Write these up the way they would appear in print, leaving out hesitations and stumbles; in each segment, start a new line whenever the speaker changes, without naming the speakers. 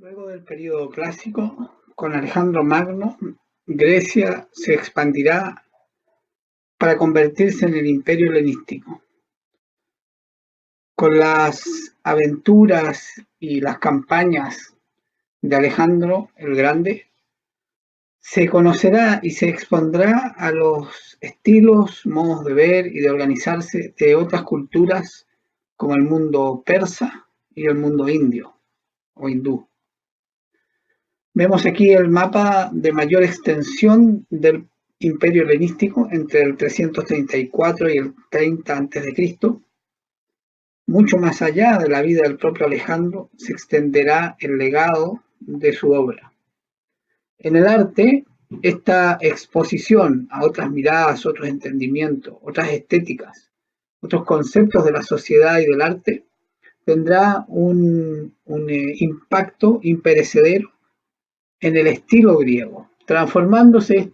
Luego del período clásico, con Alejandro Magno, Grecia se expandirá para convertirse en el imperio helenístico. Con las aventuras y las campañas de Alejandro el Grande, se conocerá y se expondrá a los estilos, modos de ver y de organizarse de otras culturas como el mundo persa y el mundo indio o hindú. Vemos aquí el mapa de mayor extensión del imperio helenístico entre el 334 y el 30 a.C. Mucho más allá de la vida del propio Alejandro se extenderá el legado de su obra. En el arte, esta exposición a otras miradas, otros entendimientos, otras estéticas, otros conceptos de la sociedad y del arte, tendrá un impacto imperecedero en el estilo griego, transformándose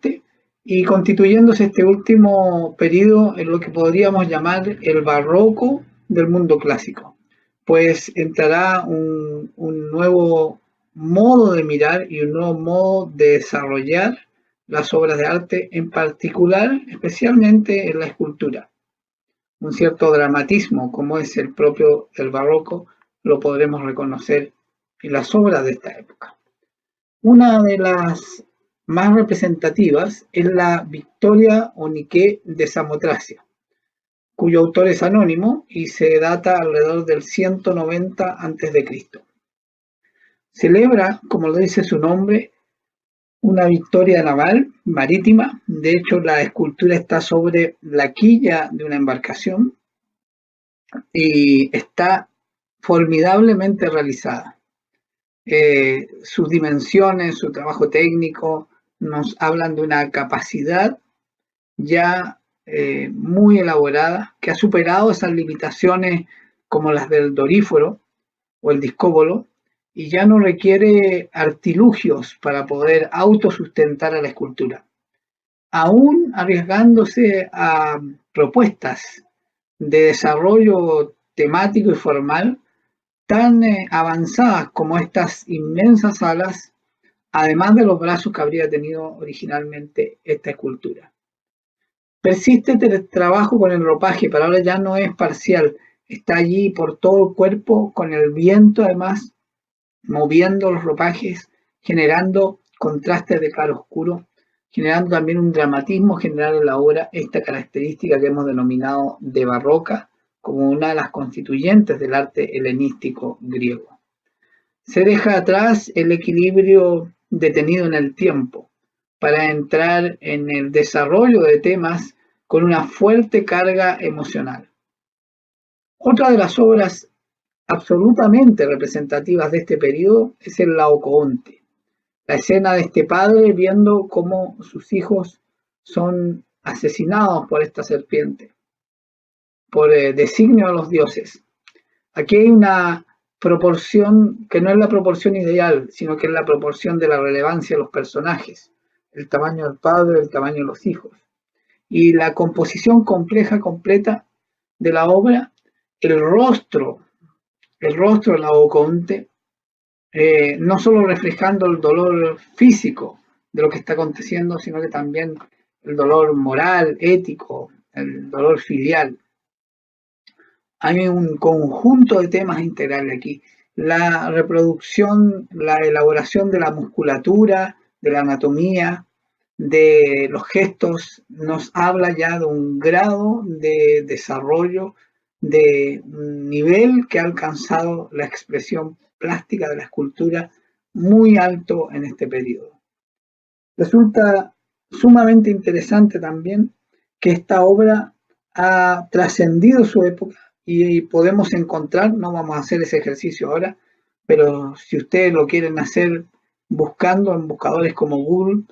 y constituyéndose este último periodo en lo que podríamos llamar el barroco del mundo clásico, pues entrará un nuevo modo de mirar y un nuevo modo de desarrollar las obras de arte, en particular, especialmente en la escultura. Un cierto dramatismo, como es el propio del barroco, lo podremos reconocer en las obras de esta época. Una de las más representativas es la Victoria o Nike de Samotracia, cuyo autor es anónimo y se data alrededor del 190 a.C. Celebra, como lo dice su nombre, una victoria naval marítima. De hecho, la escultura está sobre la quilla de una embarcación y está formidablemente realizada. Sus dimensiones, su trabajo técnico, nos hablan de una capacidad ya muy elaborada, que ha superado esas limitaciones como las del doríforo o el discóbolo, y ya no requiere artilugios para poder autosustentar a la escultura, aún arriesgándose a propuestas de desarrollo temático y formal tan avanzadas como estas inmensas alas, además de los brazos que habría tenido originalmente esta escultura. Persiste el trabajo con el ropaje, pero ahora ya no es parcial, está allí por todo el cuerpo, con el viento además, moviendo los ropajes, generando contrastes de claro oscuro, generando también un dramatismo general en la obra, esta característica que hemos denominado de barroca, como una de las constituyentes del arte helenístico griego. Se deja atrás el equilibrio detenido en el tiempo para entrar en el desarrollo de temas con una fuerte carga emocional. Otra de las obras absolutamente representativas de este periodo es el Laocoonte, la escena de este padre viendo cómo sus hijos son asesinados por esta serpiente, por designio de los dioses. Aquí hay una proporción que no es la proporción ideal, sino que es la proporción de la relevancia de los personajes, el tamaño del padre, el tamaño de los hijos. Y la composición compleja, completa de la obra, el rostro de Laocoonte, no solo reflejando el dolor físico de lo que está aconteciendo, sino que también el dolor moral, ético, el dolor filial. Hay un conjunto de temas integrales aquí. La reproducción, la elaboración de la musculatura, de la anatomía, de los gestos, nos habla ya de un grado de desarrollo, de un nivel que ha alcanzado la expresión plástica de la escultura muy alto en este periodo. Resulta sumamente interesante también que esta obra ha trascendido su época y podemos encontrar, no vamos a hacer ese ejercicio ahora, pero si ustedes lo quieren hacer buscando en buscadores como Google,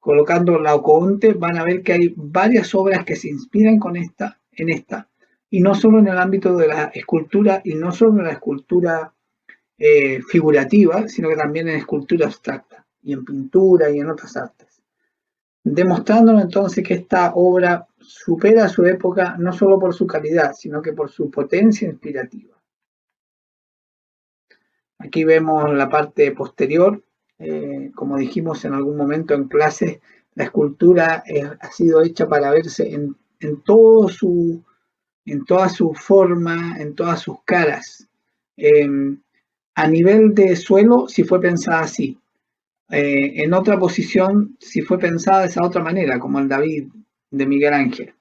colocando Laocoonte, van a ver que hay varias obras que se inspiran en esta, y no solo en el ámbito de la escultura, y no solo en la escultura figurativa, sino que también en escultura abstracta, y en pintura y en otras artes. Demostrándonos entonces que esta obra supera su época no solo por su calidad, sino que por su potencia inspirativa. Aquí vemos la parte posterior. Como dijimos en algún momento en clase, la escultura ha sido hecha para verse en toda su forma, en todas sus caras. A nivel de suelo, si fue pensada así. En otra posición, si fue pensada de esa otra manera, como el David de Miguel Ángel.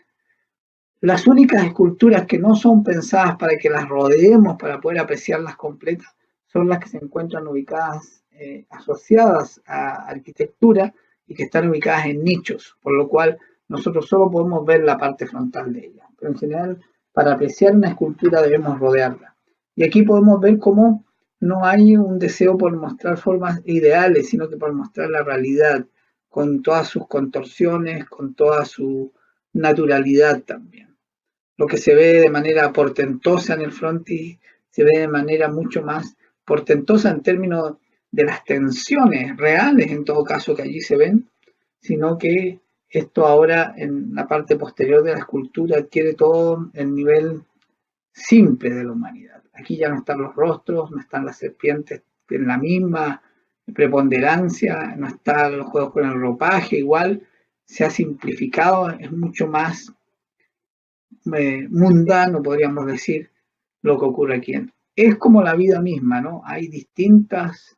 Las únicas esculturas que no son pensadas para que las rodeemos para poder apreciarlas completas son las que se encuentran ubicadas, asociadas a arquitectura y que están ubicadas en nichos, por lo cual nosotros solo podemos ver la parte frontal de ella. Pero en general, para apreciar una escultura debemos rodearla. Y aquí podemos ver cómo no hay un deseo por mostrar formas ideales, sino que por mostrar la realidad, con todas sus contorsiones, con toda su naturalidad también. Lo que se ve de manera portentosa en el frontis se ve de manera mucho más portentosa en términos de las tensiones reales, en todo caso, que allí se ven, sino que esto ahora en la parte posterior de la escultura adquiere todo el nivel simple de la humanidad. Aquí ya no están los rostros, no están las serpientes en la misma preponderancia, no están los juegos con el ropaje, igual se ha simplificado, es mucho más mundano, podríamos decir, lo que ocurre aquí. Es como la vida misma, ¿no? Hay distintos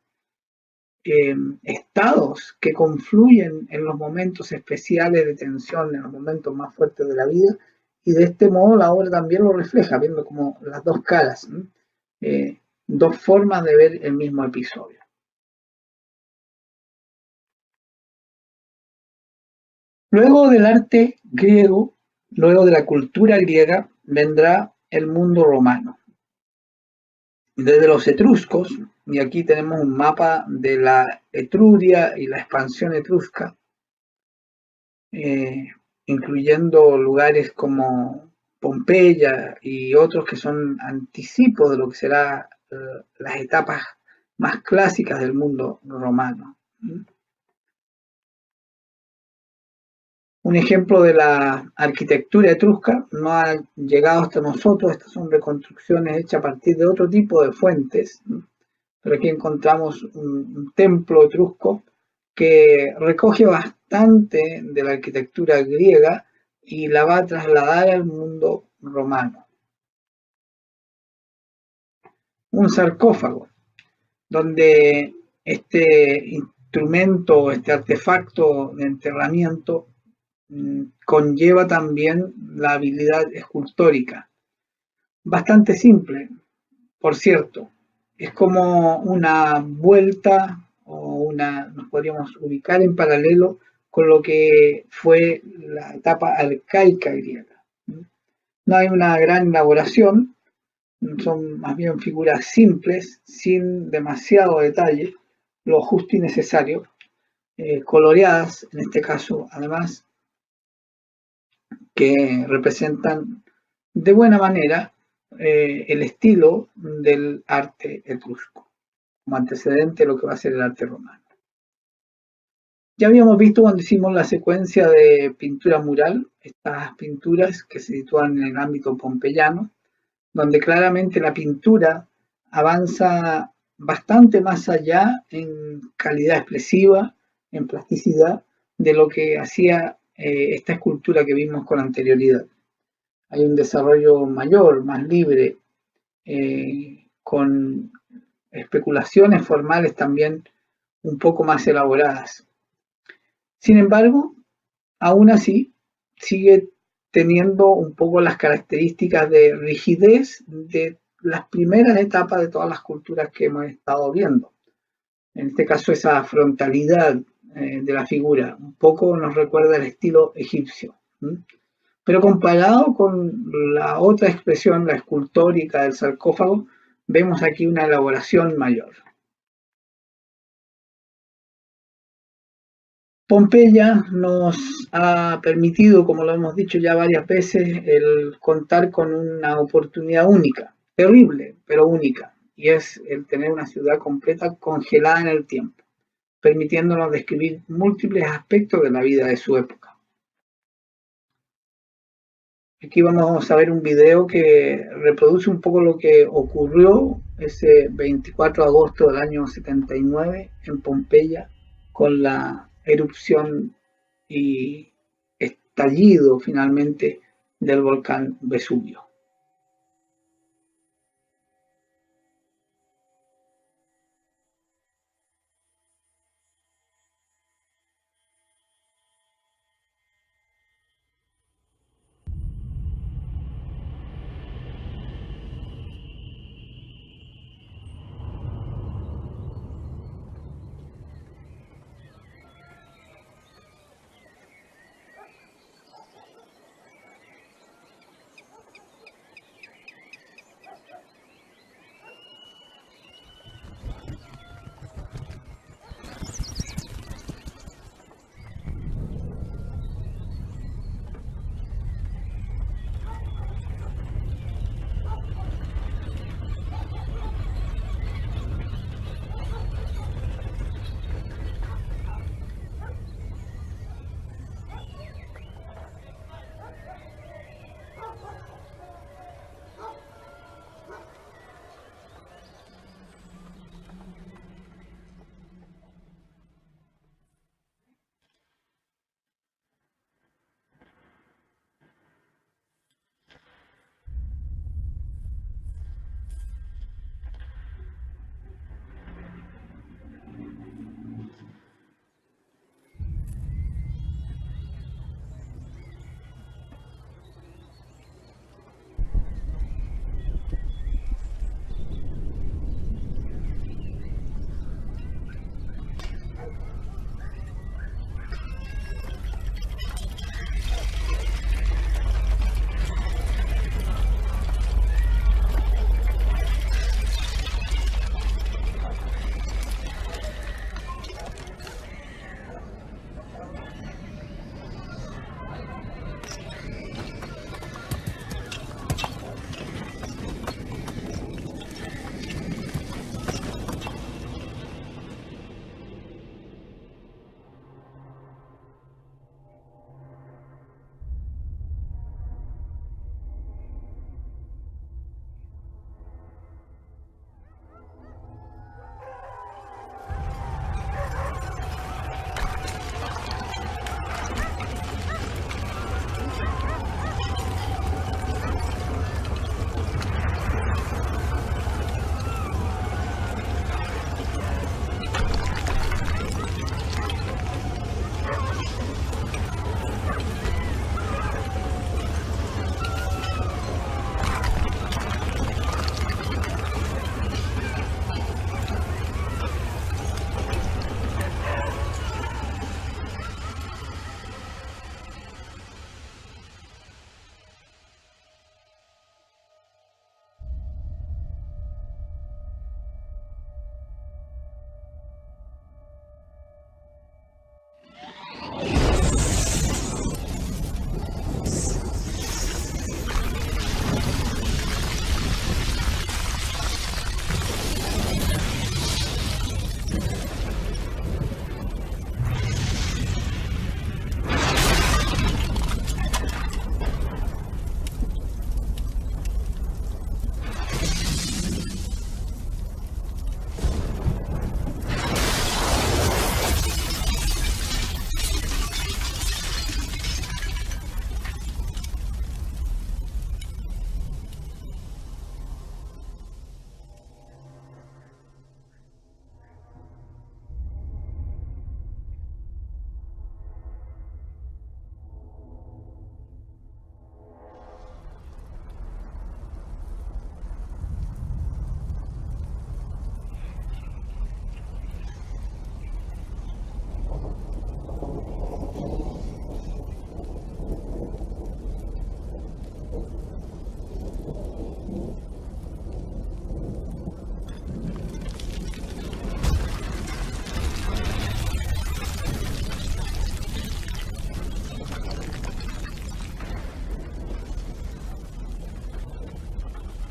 estados que confluyen en los momentos especiales de tensión, en los momentos más fuertes de la vida, y de este modo la obra también lo refleja, viendo como las dos caras, ¿no? Dos formas de ver el mismo episodio. Luego del arte griego, luego de la cultura griega, vendrá el mundo romano. Desde los etruscos, y aquí tenemos un mapa de la Etruria y la expansión etrusca, incluyendo lugares como Pompeya y otros que son anticipos de lo que serán las etapas más clásicas del mundo romano. Un ejemplo de la arquitectura etrusca no ha llegado hasta nosotros, estas son reconstrucciones hechas a partir de otro tipo de fuentes, pero aquí encontramos un templo etrusco que recoge bastante de la arquitectura griega y la va a trasladar al mundo romano. Un sarcófago, donde este instrumento, este artefacto de enterramiento conlleva también la habilidad escultórica. Bastante simple, por cierto. Es como una vuelta o nos podríamos ubicar en paralelo con lo que fue la etapa arcaica griega. No hay una gran elaboración, son más bien figuras simples, sin demasiado detalle, lo justo y necesario, coloreadas en este caso, además, que representan de buena manera el estilo del arte etrusco, como antecedente de lo que va a ser el arte romano. Ya habíamos visto cuando hicimos la secuencia de pintura mural, estas pinturas que se sitúan en el ámbito pompeyano, donde claramente la pintura avanza bastante más allá en calidad expresiva, en plasticidad, de lo que hacía esta escultura que vimos con anterioridad. Hay un desarrollo mayor, más libre, con especulaciones formales también un poco más elaboradas. Sin embargo, aún así, sigue teniendo un poco las características de rigidez de las primeras etapas de todas las culturas que hemos estado viendo. En este caso, esa frontalidad de la figura un poco nos recuerda el estilo egipcio. Pero comparado con la otra expresión, la escultórica del sarcófago, vemos aquí una elaboración mayor. Pompeya nos ha permitido, como lo hemos dicho ya varias veces, el contar con una oportunidad única, terrible, pero única, y es el tener una ciudad completa congelada en el tiempo, permitiéndonos describir múltiples aspectos de la vida de su época. Aquí vamos a ver un video que reproduce un poco lo que ocurrió ese 24 de agosto del año 79 en Pompeya con la erupción y estallido finalmente del volcán Vesubio.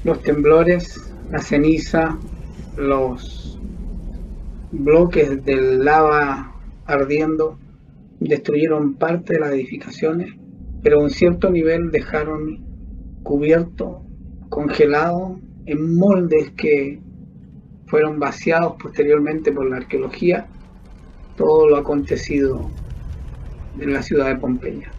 Los temblores, la ceniza, los bloques de lava ardiendo destruyeron parte de las edificaciones, pero a un cierto nivel dejaron cubierto, congelado, en moldes que fueron vaciados posteriormente por la arqueología, todo lo acontecido en la ciudad de Pompeya.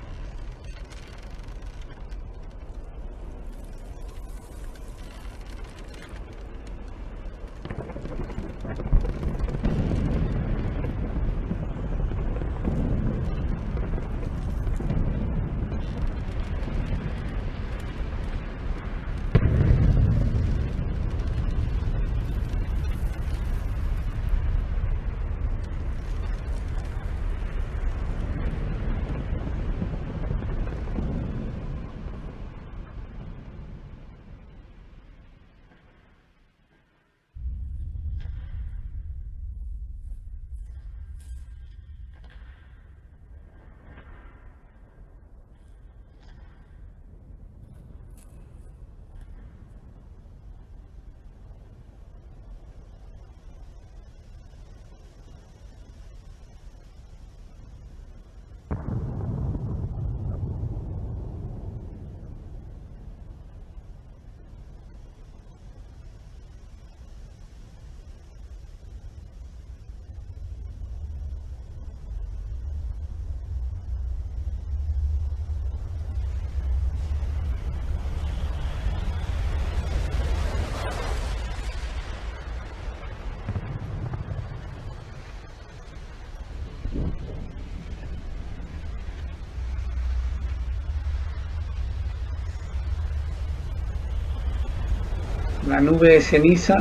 La nube de ceniza,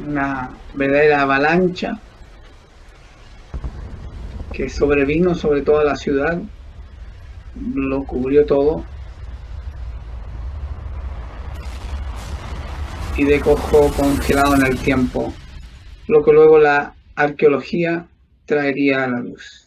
una verdadera avalancha que sobrevino sobre toda la ciudad, lo cubrió todo y dejó congelado en el tiempo, lo que luego la arqueología traería a la luz.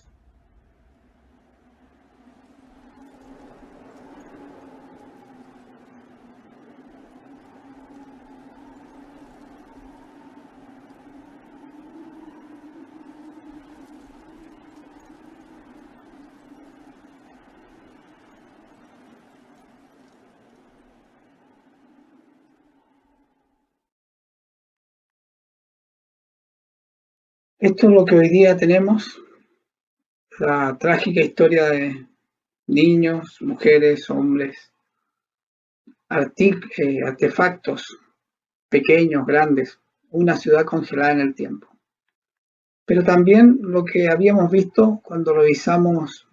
Esto es lo que hoy día tenemos, la trágica historia de niños, mujeres, hombres, artefactos pequeños, grandes, una ciudad congelada en el tiempo. Pero también lo que habíamos visto cuando revisamos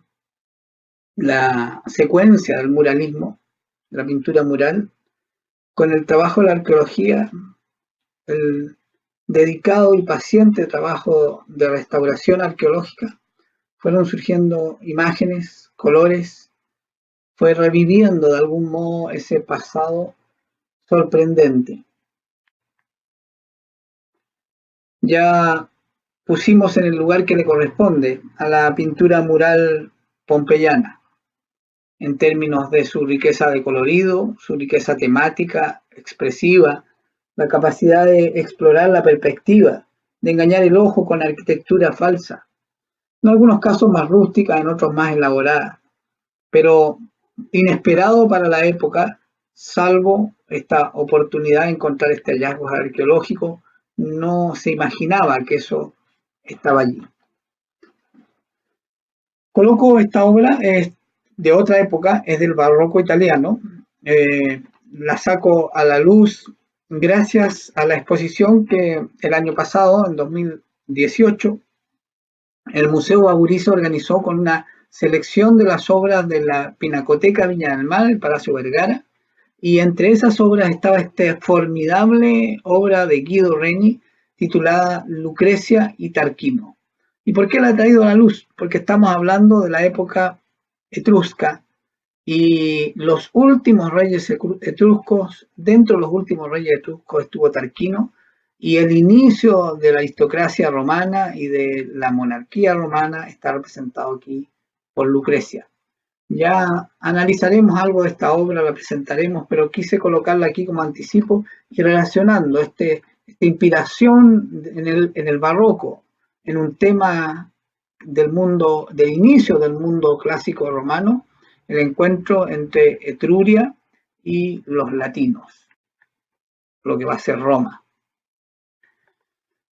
la secuencia del muralismo, la pintura mural, con el trabajo de la arqueología, el dedicado y paciente trabajo de restauración arqueológica, fueron surgiendo imágenes, colores, fue reviviendo de algún modo ese pasado sorprendente. Ya pusimos en el lugar que le corresponde a la pintura mural pompeyana, en términos de su riqueza de colorido, su riqueza temática, expresiva, la capacidad de explorar la perspectiva, de engañar el ojo con arquitectura falsa, en algunos casos más rústica, en otros más elaborada, pero inesperado para la época, salvo esta oportunidad de encontrar este hallazgo arqueológico, no se imaginaba que eso estaba allí. Coloco esta obra, es de otra época, es del barroco italiano, la saco a la luz gracias a la exposición que el año pasado, en 2018, el Museo Bauriza organizó con una selección de las obras de la Pinacoteca Viña del Mar, el Palacio Vergara, y entre esas obras estaba esta formidable obra de Guido Reni titulada Lucrecia y Tarquino. ¿Y por qué la he traído a la luz? Porque estamos hablando de la época etrusca y los últimos reyes etruscos, dentro de los últimos reyes etruscos estuvo Tarquino, y el inicio de la aristocracia romana y de la monarquía romana está representado aquí por Lucrecia. Ya analizaremos algo de esta obra, la presentaremos, pero quise colocarla aquí como anticipo y relacionando esta inspiración en el barroco, en un tema del inicio del mundo clásico romano, el encuentro entre Etruria y los latinos, lo que va a ser Roma.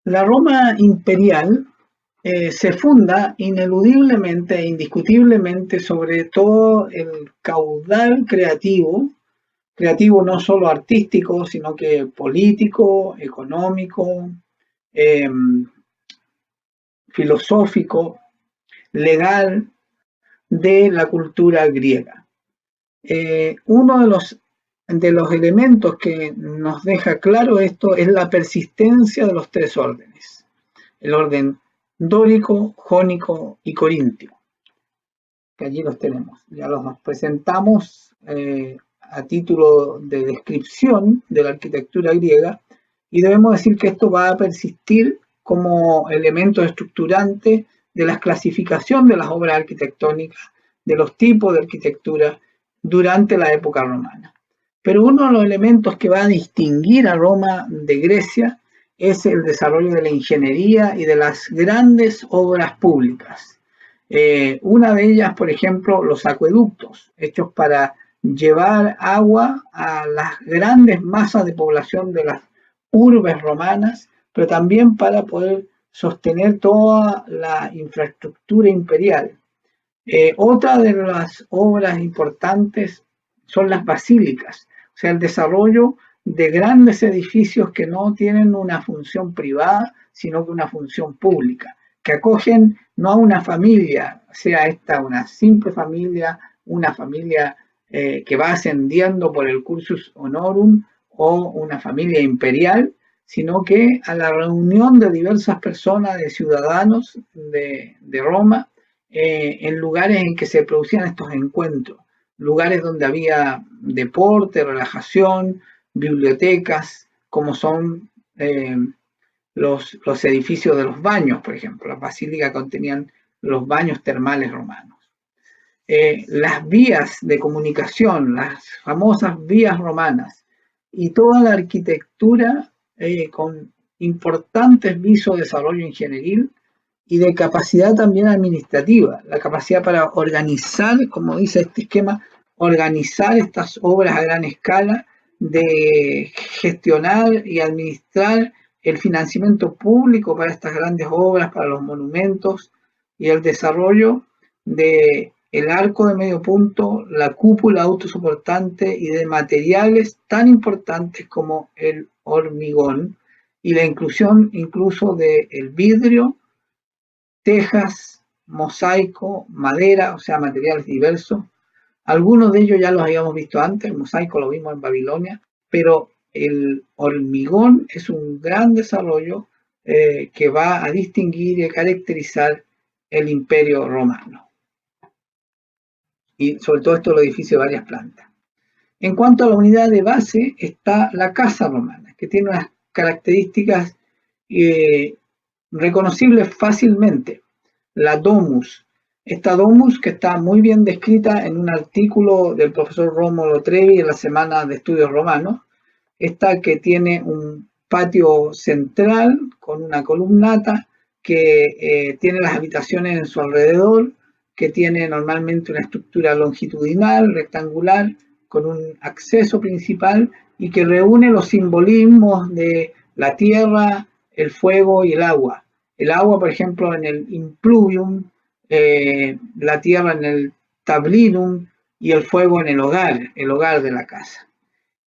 La Roma imperial se funda ineludiblemente e indiscutiblemente sobre todo el caudal creativo no solo artístico, sino que político, económico, eh, filosófico, legal de la cultura griega. Uno de los elementos que nos deja claro esto es la persistencia de los tres órdenes, el orden dórico, jónico y corintio, que allí los tenemos. Ya los presentamos a título de descripción de la arquitectura griega y debemos decir que esto va a persistir como elemento estructurante de la clasificación de las obras arquitectónicas, de los tipos de arquitectura durante la época romana. Pero uno de los elementos que va a distinguir a Roma de Grecia es el desarrollo de la ingeniería y de las grandes obras públicas. Una de ellas, por ejemplo, los acueductos, hechos para llevar agua a las grandes masas de población de las urbes romanas, pero también para poder sostener toda la infraestructura imperial. Otra de las obras importantes son las basílicas, o sea, el desarrollo de grandes edificios que no tienen una función privada, sino que una función pública, que acogen no a una familia, sea esta una simple familia, una familia que va ascendiendo por el cursus honorum o una familia imperial, sino que a la reunión de diversas personas, de ciudadanos de Roma, en lugares en que se producían estos encuentros, lugares donde había deporte, relajación, bibliotecas, como son los edificios de los baños, por ejemplo. Las basílicas contenían los baños termales romanos. Las vías de comunicación, las famosas vías romanas y toda la arquitectura con importantes visos de desarrollo ingenieril y de capacidad también administrativa, la capacidad para organizar, como dice este esquema, organizar estas obras a gran escala, de gestionar y administrar el financiamiento público para estas grandes obras, para los monumentos y el desarrollo de el arco de medio punto, la cúpula autosoportante y de materiales tan importantes como el hormigón y la inclusión incluso del vidrio, tejas, mosaico, madera, o sea, materiales diversos. Algunos de ellos ya los habíamos visto antes, el mosaico lo vimos en Babilonia, pero el hormigón es un gran desarrollo que va a distinguir y a caracterizar el imperio romano. Y sobre todo esto los edificios de varias plantas. En cuanto a la unidad de base está la casa romana, que tiene unas características reconocibles fácilmente. La domus. Esta domus que está muy bien descrita en un artículo del profesor Rómulo Trevi en la Semana de Estudios Romanos. Esta que tiene un patio central con una columnata que tiene las habitaciones en su alrededor, que tiene normalmente una estructura longitudinal, rectangular, con un acceso principal y que reúne los simbolismos de la tierra, el fuego y el agua. El agua, por ejemplo, en el impluvium, la tierra en el tablinum y el fuego en el hogar de la casa.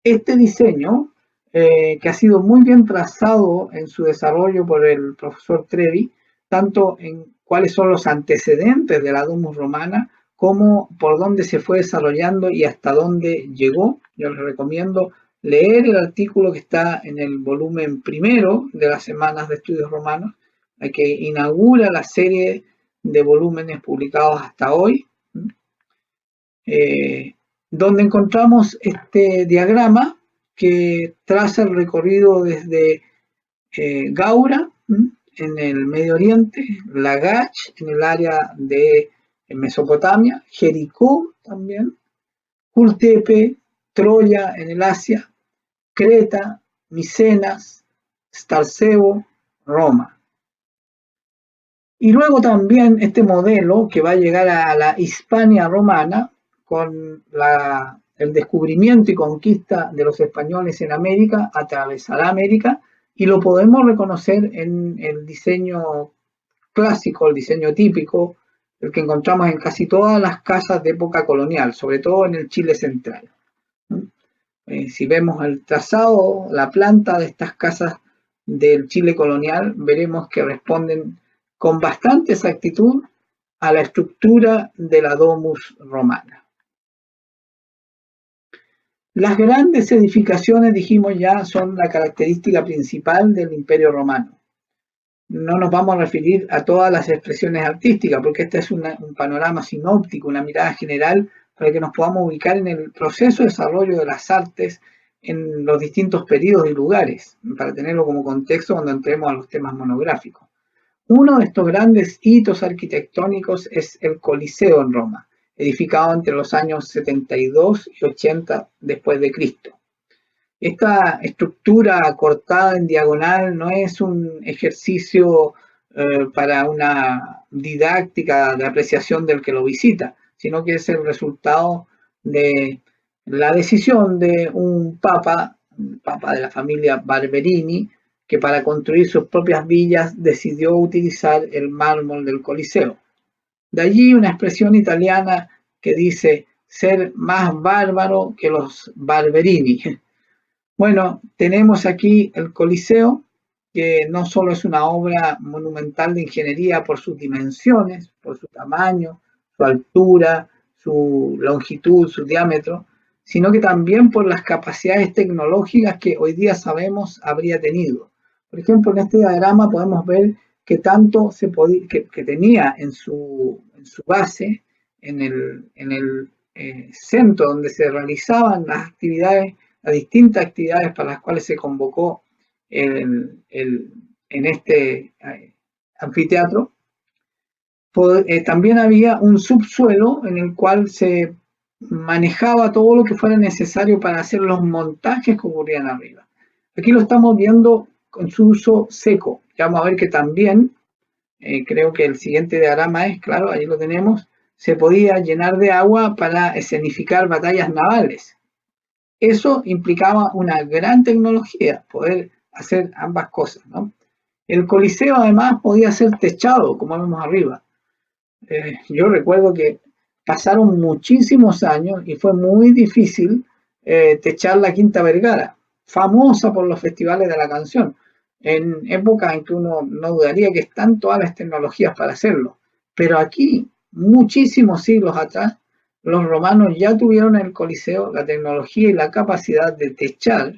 Este diseño, que ha sido muy bien trazado en su desarrollo por el profesor Trevi, tanto en cuáles son los antecedentes de la domus romana, como por dónde se fue desarrollando y hasta dónde llegó. Yo les recomiendo leer el artículo que está en el volumen primero de las Semanas de Estudios Romanos, que inaugura la serie de volúmenes publicados hasta hoy, donde encontramos este diagrama que traza el recorrido desde Gaura, en el Medio Oriente, Lagash, en el área de Mesopotamia, Jericó también, Kultepe, Troya en el Asia, Creta, Micenas, Starsebo, Roma. Y luego también este modelo que va a llegar a la Hispania romana con el descubrimiento y conquista de los españoles en América, atravesará América y lo podemos reconocer en el diseño clásico, el diseño típico, el que encontramos en casi todas las casas de época colonial, sobre todo en el Chile central. Si vemos el trazado, la planta de estas casas del Chile colonial, veremos que responden con bastante exactitud a la estructura de la domus romana. Las grandes edificaciones, dijimos ya, son la característica principal del Imperio Romano. No nos vamos a referir a todas las expresiones artísticas, porque este es un panorama sinóptico, una mirada general para que nos podamos ubicar en el proceso de desarrollo de las artes en los distintos periodos y lugares, para tenerlo como contexto cuando entremos a los temas monográficos. Uno de estos grandes hitos arquitectónicos es el Coliseo en Roma, edificado entre los años 72 y 80 después de Cristo. Esta estructura cortada en diagonal no es un ejercicio para una didáctica de apreciación del que lo visita, sino que es el resultado de la decisión de un papa de la familia Barberini, que para construir sus propias villas decidió utilizar el mármol del Coliseo. De allí una expresión italiana que dice ser más bárbaro que los Barberini. Bueno, tenemos aquí el Coliseo, que no solo es una obra monumental de ingeniería por sus dimensiones, por su tamaño, su altura, su longitud, su diámetro, sino que también por las capacidades tecnológicas que hoy día sabemos habría tenido. Por ejemplo, en este diagrama podemos ver que tanto que tenía en su base, en el centro donde se realizaban las distintas actividades para las cuales se convocó en este anfiteatro, también había un subsuelo en el cual se manejaba todo lo que fuera necesario para hacer los montajes que ocurrían arriba. Aquí lo estamos viendo con su uso seco. Ya vamos a ver que también, creo que el siguiente diagrama es, claro, ahí lo tenemos, se podía llenar de agua para escenificar batallas navales. Eso implicaba una gran tecnología, poder hacer ambas cosas, ¿no? El Coliseo además podía ser techado, como vemos arriba. Yo recuerdo que pasaron muchísimos años y fue muy difícil techar la Quinta Vergara, famosa por los festivales de la canción, en época en que uno no dudaría que están todas las tecnologías para hacerlo. Pero aquí, muchísimos siglos atrás, los romanos ya tuvieron en el Coliseo la tecnología y la capacidad de techar,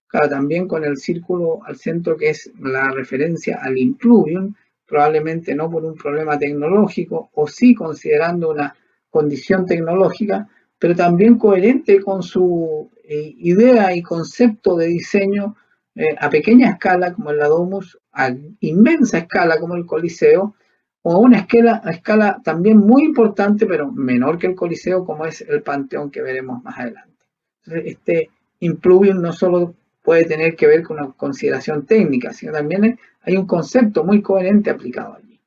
claro, también con el círculo al centro que es la referencia al impluvium, probablemente no por un problema tecnológico, o sí considerando una condición tecnológica, pero también coherente con su idea y concepto de diseño a pequeña escala como el Domus, a inmensa escala como el Coliseo, o a una escala también muy importante, pero menor que el Coliseo, como es el Panteón que veremos más adelante. Entonces, este impluvium no solo puede tener que ver con una consideración técnica, sino también hay un concepto muy coherente aplicado allí.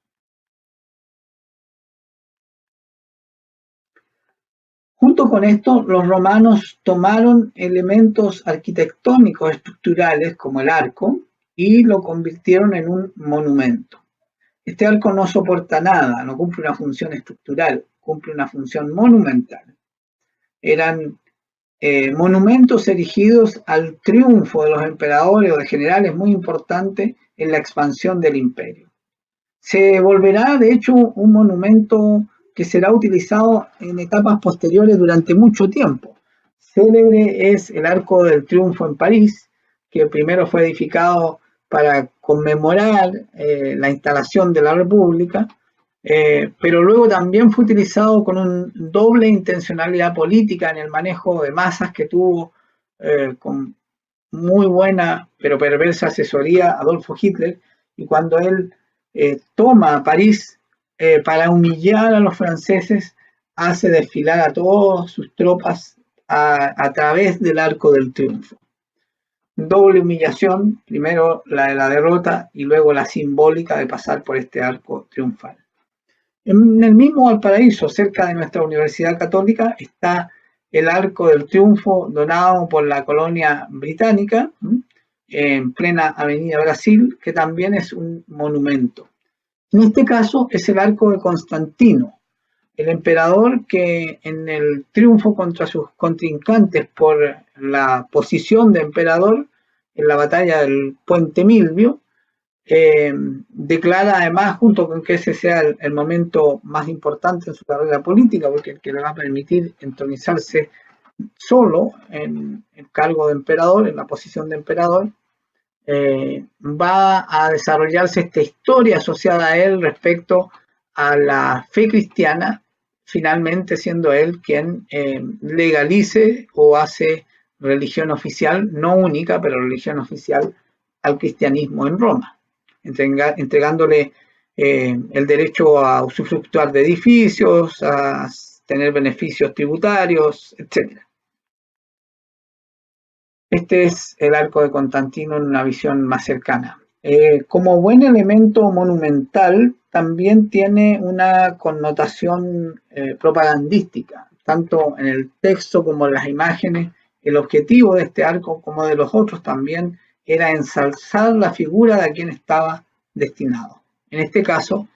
Junto con esto, los romanos tomaron elementos arquitectónicos estructurales como el arco y lo convirtieron en un monumento. Este arco no soporta nada, no cumple una función estructural, cumple una función monumental. Eran monumentos erigidos al triunfo de los emperadores o de generales muy importante en la expansión del imperio. Se volverá, de hecho, un monumento que será utilizado en etapas posteriores durante mucho tiempo. Célebre es el Arco del Triunfo en París, que primero fue edificado para conmemorar la instalación de la República, pero luego también fue utilizado con una doble intencionalidad política en el manejo de masas que tuvo con muy buena pero perversa asesoría Adolfo Hitler, y cuando él toma París para humillar a los franceses, hace desfilar a todas sus tropas a través del Arco del Triunfo. doble humillación, primero la de la derrota y luego la simbólica de pasar por este arco triunfal. En el mismo Valparaíso, cerca de nuestra Universidad Católica, está el Arco del Triunfo donado por la colonia británica, en plena Avenida Brasil, que también es un monumento. En este caso es el Arco de Constantino, el emperador que en el triunfo contra sus contrincantes por la posición de emperador en la batalla del Puente Milvio, declara además, junto con que ese sea el momento más importante en su carrera política, porque el que le va a permitir entronizarse solo en el cargo de emperador, en la posición de emperador, va a desarrollarse esta historia asociada a él respecto a la fe cristiana, finalmente siendo él quien legalice o hace religión oficial, no única, pero religión oficial al cristianismo en Roma, entregándole el derecho a usufructuar de edificios, a tener beneficios tributarios, etc. Este es el arco de Constantino en una visión más cercana. Como buen elemento monumental, también tiene una connotación propagandística, tanto en el texto como en las imágenes. El objetivo de este arco, como de los otros también, era ensalzar la figura de a quien estaba destinado. En este caso,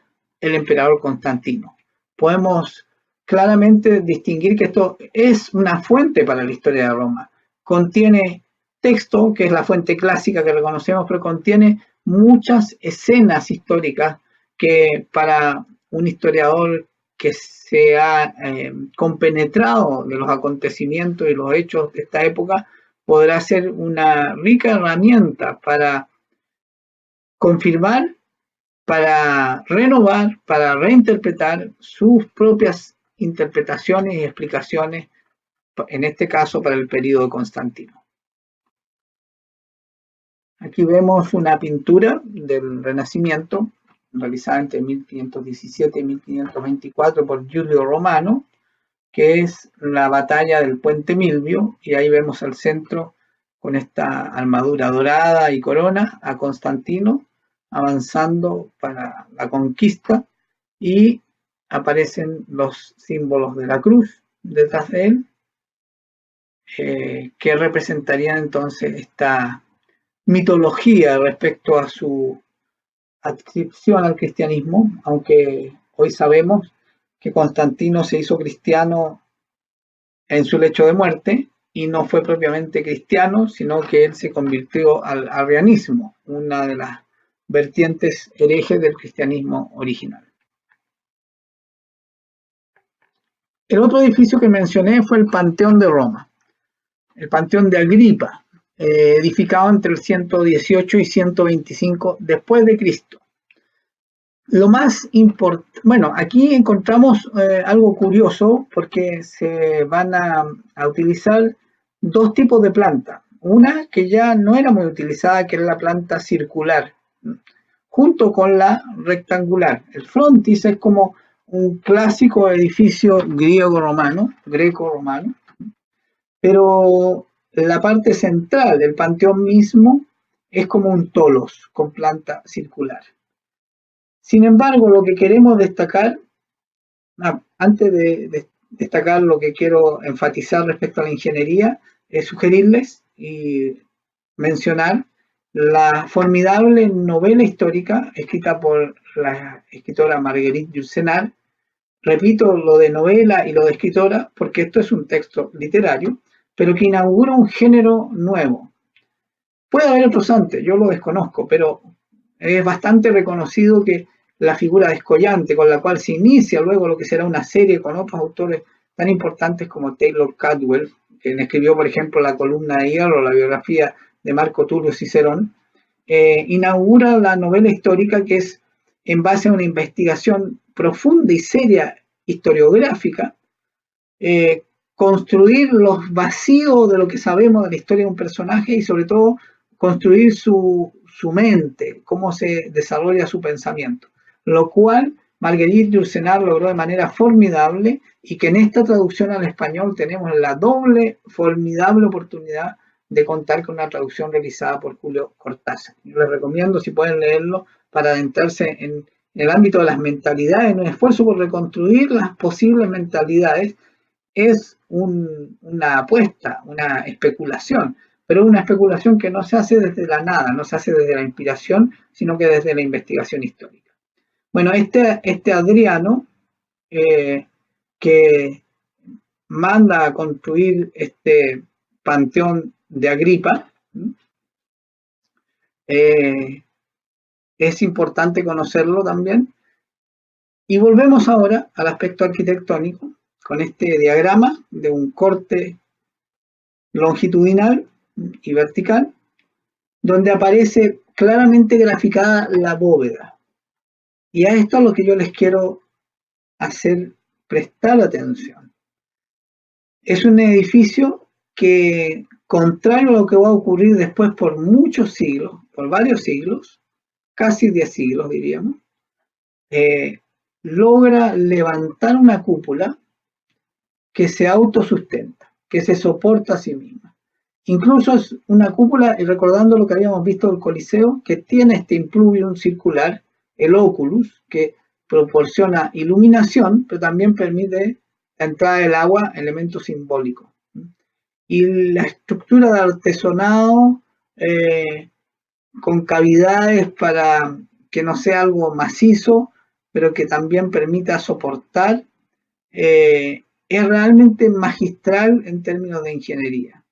el emperador Constantino. Podemos claramente distinguir que esto es una fuente para la historia de Roma. Contiene texto, que es la fuente clásica que reconocemos, pero contiene muchas escenas históricas que para un historiador que se ha compenetrado de los acontecimientos y los hechos de esta época, podrá ser una rica herramienta para confirmar, para renovar, para reinterpretar sus propias interpretaciones y explicaciones, en este caso para el período de Constantino. Aquí vemos una pintura del Renacimiento, realizada entre 1517 y 1524 por Giulio Romano, que es la batalla del Puente Milvio, y ahí vemos al centro con esta armadura dorada y corona a Constantino avanzando para la conquista, y aparecen los símbolos de la cruz detrás de él, que representarían entonces esta mitología respecto a su adscripción al cristianismo, aunque hoy sabemos que Constantino se hizo cristiano en su lecho de muerte y no fue propiamente cristiano, sino que él se convirtió al arrianismo, una de las vertientes herejes del cristianismo original. El otro edificio que mencioné fue el Panteón de Roma, el Panteón de Agripa, edificado entre el 118 y 125 después de Cristo. Lo más importante, bueno, aquí encontramos algo curioso porque se van a utilizar dos tipos de planta. Una que ya no era muy utilizada, que era la planta circular, junto con la rectangular. El frontis es como un clásico edificio greco-romano, pero la parte central del panteón mismo es como un tolos con planta circular. Sin embargo, lo que queremos destacar, antes de destacar lo que quiero enfatizar respecto a la ingeniería, es sugerirles y mencionar la formidable novela histórica escrita por la escritora Marguerite Yourcenar. Repito lo de novela y lo de escritora porque esto es un texto literario, pero que inaugura un género nuevo. Puede haber otros antes, yo lo desconozco, pero es bastante reconocido que la figura descollante con la cual se inicia luego lo que será una serie con otros autores tan importantes como Taylor Caldwell, quien escribió, por ejemplo, La columna de hierro, la biografía de Marco Tulio Cicerón, inaugura la novela histórica que es en base a una investigación profunda y seria historiográfica, construir los vacíos de lo que sabemos de la historia de un personaje y sobre todo construir su mente, cómo se desarrolla su pensamiento, lo cual Marguerite Yourcenar logró de manera formidable y que en esta traducción al español tenemos la doble formidable oportunidad de contar con una traducción realizada por Julio Cortázar. Yo les recomiendo, si pueden leerlo, para adentrarse en el ámbito de las mentalidades, en un esfuerzo por reconstruir las posibles mentalidades. Es una apuesta, una especulación, pero una especulación que no se hace desde la nada, no se hace desde la inspiración, sino que desde la investigación histórica. Bueno, este Adriano, que manda a construir este panteón de Agripa, es importante conocerlo también. Y volvemos ahora al aspecto arquitectónico, con este diagrama de un corte longitudinal y vertical, donde aparece claramente graficada la bóveda. Y a esto es lo que yo les quiero hacer prestar atención. Es un edificio que, contrario a lo que va a ocurrir después por muchos siglos, por varios siglos, casi 10 siglos diríamos, logra levantar una cúpula que se autosustenta, que se soporta a sí misma. Incluso es una cúpula, y recordando lo que habíamos visto del Coliseo, que tiene este impluvium circular, el oculus, que proporciona iluminación, pero también permite la entrada del agua, elemento simbólico. Y la estructura de artesonado con cavidades para que no sea algo macizo, pero que también permita soportar, es realmente magistral en términos de ingeniería.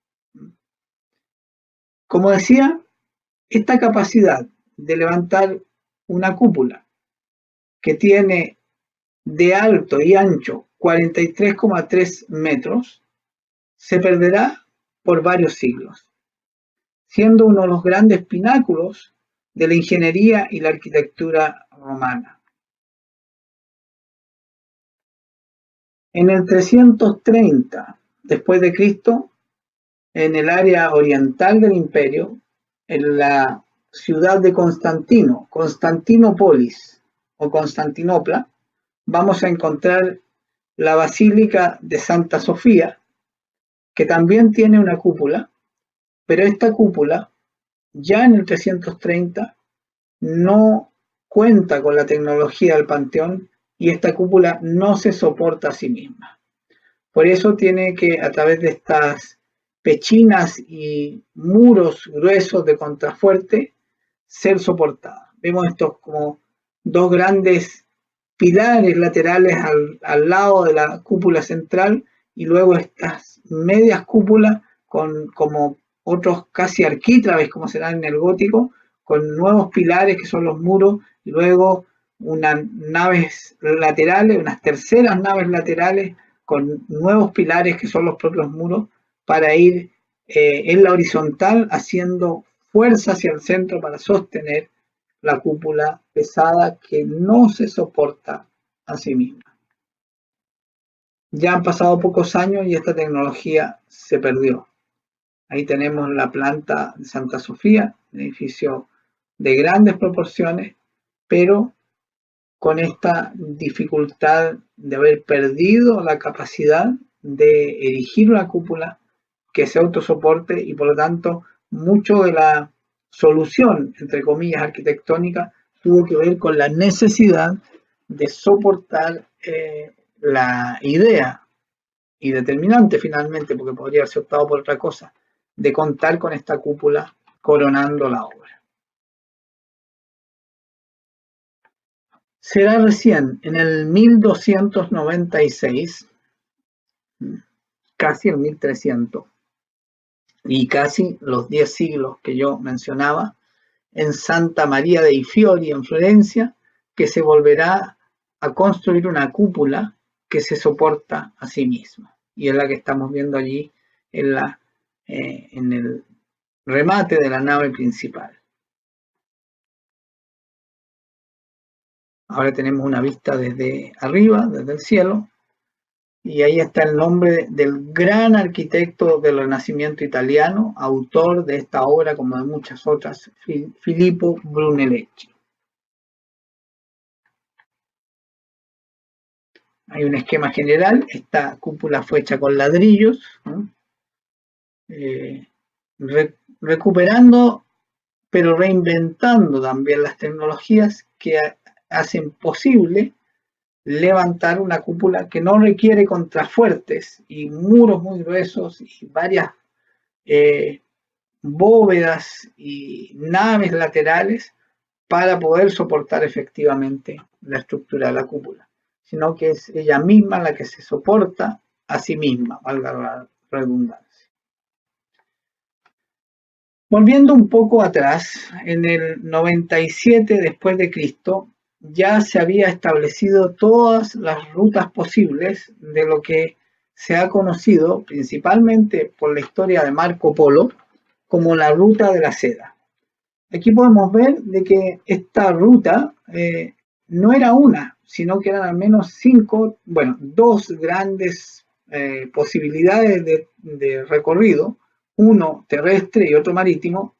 Como decía, esta capacidad de levantar una cúpula que tiene de alto y ancho 43,3 metros, se perderá por varios siglos, siendo uno de los grandes pináculos de la ingeniería y la arquitectura romana. En el 330 después de Cristo, en el área oriental del imperio, en la ciudad de Constantinópolis o Constantinopla, vamos a encontrar la Basílica de Santa Sofía, que también tiene una cúpula, pero esta cúpula, ya en el 330, no cuenta con la tecnología del Panteón y esta cúpula no se soporta a sí misma. Por eso tiene que, a través de estas pechinas y muros gruesos de contrafuerte, ser soportada. Vemos estos como dos grandes pilares laterales al lado de la cúpula central y luego estas medias cúpulas con como otros casi arquítrabes, como serán en el gótico, con nuevos pilares que son los muros, y luego unas naves laterales, unas terceras naves laterales con nuevos pilares que son los propios muros para ir en la horizontal haciendo fuerza hacia el centro para sostener la cúpula pesada que no se soporta a sí misma. Ya han pasado pocos años y esta tecnología se perdió. Ahí tenemos la planta de Santa Sofía, un edificio de grandes proporciones, pero con esta dificultad de haber perdido la capacidad de erigir una cúpula que se autosoporte y por lo tanto mucho de la solución, entre comillas, arquitectónica tuvo que ver con la necesidad de soportar la idea y determinante finalmente, porque podría haberse optado por otra cosa, de contar con esta cúpula coronando la obra. Será recién en el 1296, casi el 1300, y casi los 10 siglos que yo mencionaba, en Santa María dei Fiori, en Florencia, que se volverá a construir una cúpula que se soporta a sí misma. Y es la que estamos viendo allí en el remate de la nave principal. Ahora tenemos una vista desde arriba, desde el cielo, y ahí está el nombre del gran arquitecto del Renacimiento italiano, autor de esta obra como de muchas otras, Filippo Brunelleschi. Hay un esquema general, esta cúpula fue hecha con ladrillos, ¿no? recuperando, pero reinventando también las tecnologías que hacen posible levantar una cúpula que no requiere contrafuertes y muros muy gruesos y varias bóvedas y naves laterales para poder soportar efectivamente la estructura de la cúpula, sino que es ella misma la que se soporta a sí misma, valga la redundancia. Volviendo un poco atrás, en el 97 después de Cristo ya se había establecido todas las rutas posibles de lo que se ha conocido principalmente por la historia de Marco Polo como la ruta de la seda. Aquí podemos ver de que esta ruta no era una, sino que eran al menos dos grandes posibilidades de recorrido, uno terrestre y otro marítimo,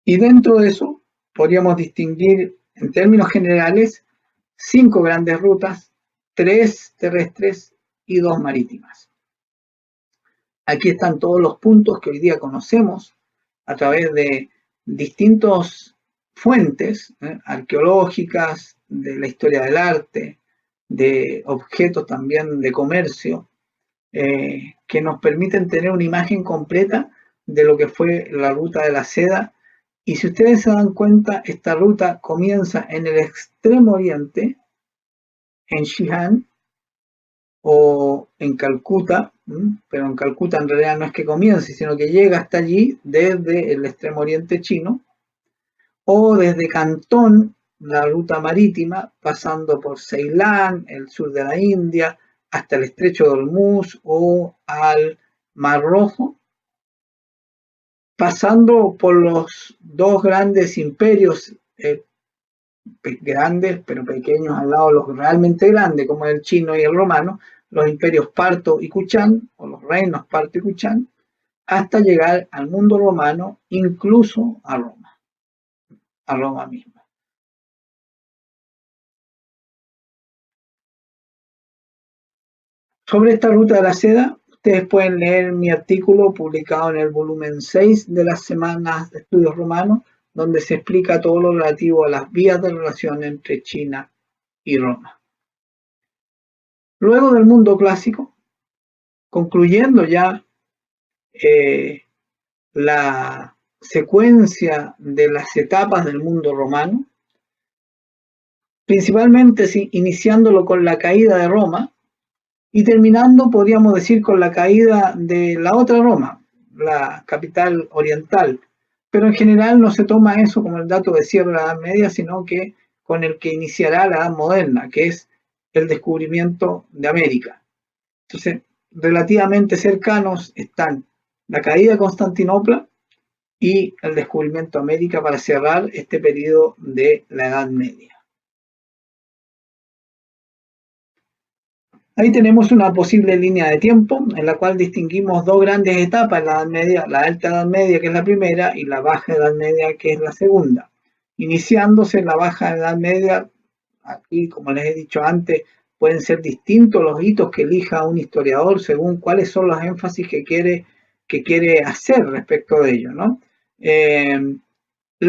y dentro de eso podríamos distinguir en términos generales 5 grandes rutas, 3 terrestres y 2 marítimas. Aquí están todos los puntos que hoy día conocemos a través de distintas fuentes arqueológicas, de la historia del arte, de objetos también de comercio, que nos permiten tener una imagen completa de lo que fue la ruta de la seda. Y si ustedes se dan cuenta, esta ruta comienza en el extremo oriente, en Xi'an o en Calcuta, pero en Calcuta en realidad no es que comience, sino que llega hasta allí desde el extremo oriente chino, o desde Cantón, la ruta marítima, pasando por Ceilán, el sur de la India, hasta el estrecho de Hormuz o al Mar Rojo, pasando por los dos grandes imperios, grandes pero pequeños al lado de los realmente grandes, como el chino y el romano, los imperios Parto y Kuchán, o los reinos Parto y Kuchán, hasta llegar al mundo romano, incluso a Roma misma. Sobre esta ruta de la seda, ustedes pueden leer mi artículo publicado en el volumen 6 de las Semanas de Estudios Romanos, donde se explica todo lo relativo a las vías de relación entre China y Roma. Luego del mundo clásico, concluyendo ya la secuencia de las etapas del mundo romano, principalmente iniciándolo con la caída de Roma y terminando, podríamos decir, con la caída de la otra Roma, la capital oriental. Pero en general no se toma eso como el dato de cierre de la Edad Media, sino que con el que iniciará la Edad Moderna, que es el descubrimiento de América. Entonces, relativamente cercanos están la caída de Constantinopla y el descubrimiento de América para cerrar este periodo de la Edad Media. Ahí tenemos una posible línea de tiempo en la cual distinguimos dos grandes etapas en la Edad Media, la Alta Edad Media, que es la primera, y la Baja Edad Media, que es la segunda. Iniciándose en la Baja Edad Media, aquí, como les he dicho antes, pueden ser distintos los hitos que elija un historiador según cuáles son los énfasis que quiere hacer respecto de ello, ¿no?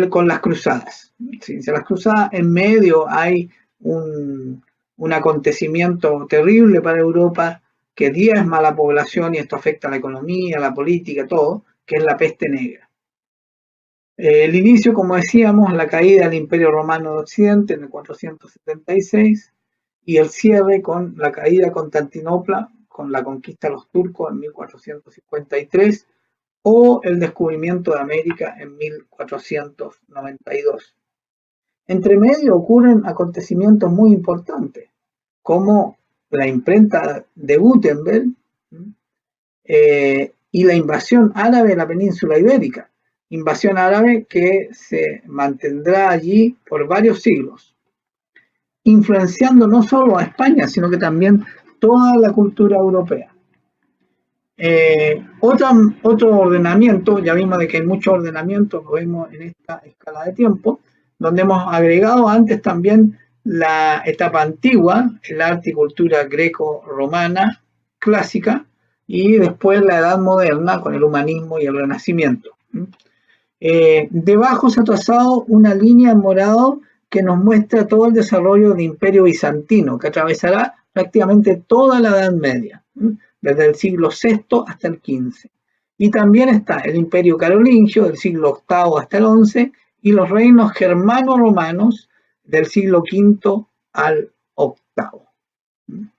Con las cruzadas. Si las cruzadas en medio hay un acontecimiento terrible para Europa que diezma a la población y esto afecta a la economía, la política, todo, que es la peste negra. El inicio, como decíamos, la caída del Imperio Romano de Occidente en el 476 y el cierre con la caída de Constantinopla, con la conquista de los turcos en 1453 o el descubrimiento de América en 1492. Entre medio ocurren acontecimientos muy importantes, como la imprenta de Gutenberg y la invasión árabe de la península ibérica, invasión árabe que se mantendrá allí por varios siglos, influenciando no solo a España, sino que también toda la cultura europea. Otro ordenamiento, ya vimos de que hay muchos ordenamientos, lo vemos en esta escala de tiempo, donde hemos agregado antes también la etapa antigua, el arte y cultura greco-romana clásica, y después la edad moderna con el humanismo y el renacimiento. Debajo se ha trazado una línea en morado que nos muestra todo el desarrollo del Imperio Bizantino, que atravesará prácticamente toda la Edad Media, desde el siglo VI hasta el XV. Y también está el Imperio Carolingio del siglo VIII hasta el XI y los reinos germano-romanos del siglo V al VIII.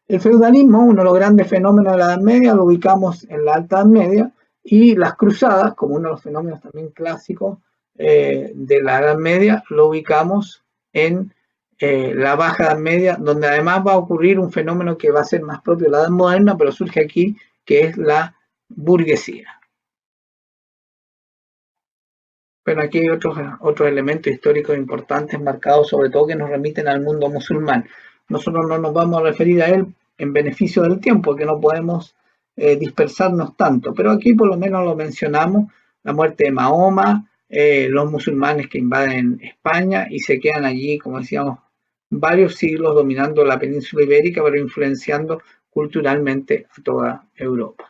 El feudalismo, uno de los grandes fenómenos de la Edad Media, lo ubicamos en la Alta Edad Media, y las cruzadas, como uno de los fenómenos también clásicos de la Edad Media, lo ubicamos en la Baja Edad Media, donde además va a ocurrir un fenómeno que va a ser más propio de la Edad Moderna, pero surge aquí, que es la burguesía. Pero aquí hay otros elementos históricos importantes marcados, sobre todo que nos remiten al mundo musulmán. Nosotros no nos vamos a referir a él en beneficio del tiempo, que no podemos dispersarnos tanto, pero aquí por lo menos lo mencionamos: la muerte de Mahoma, los musulmanes que invaden España y se quedan allí, como decíamos, varios siglos dominando la península ibérica, pero influenciando culturalmente a toda Europa.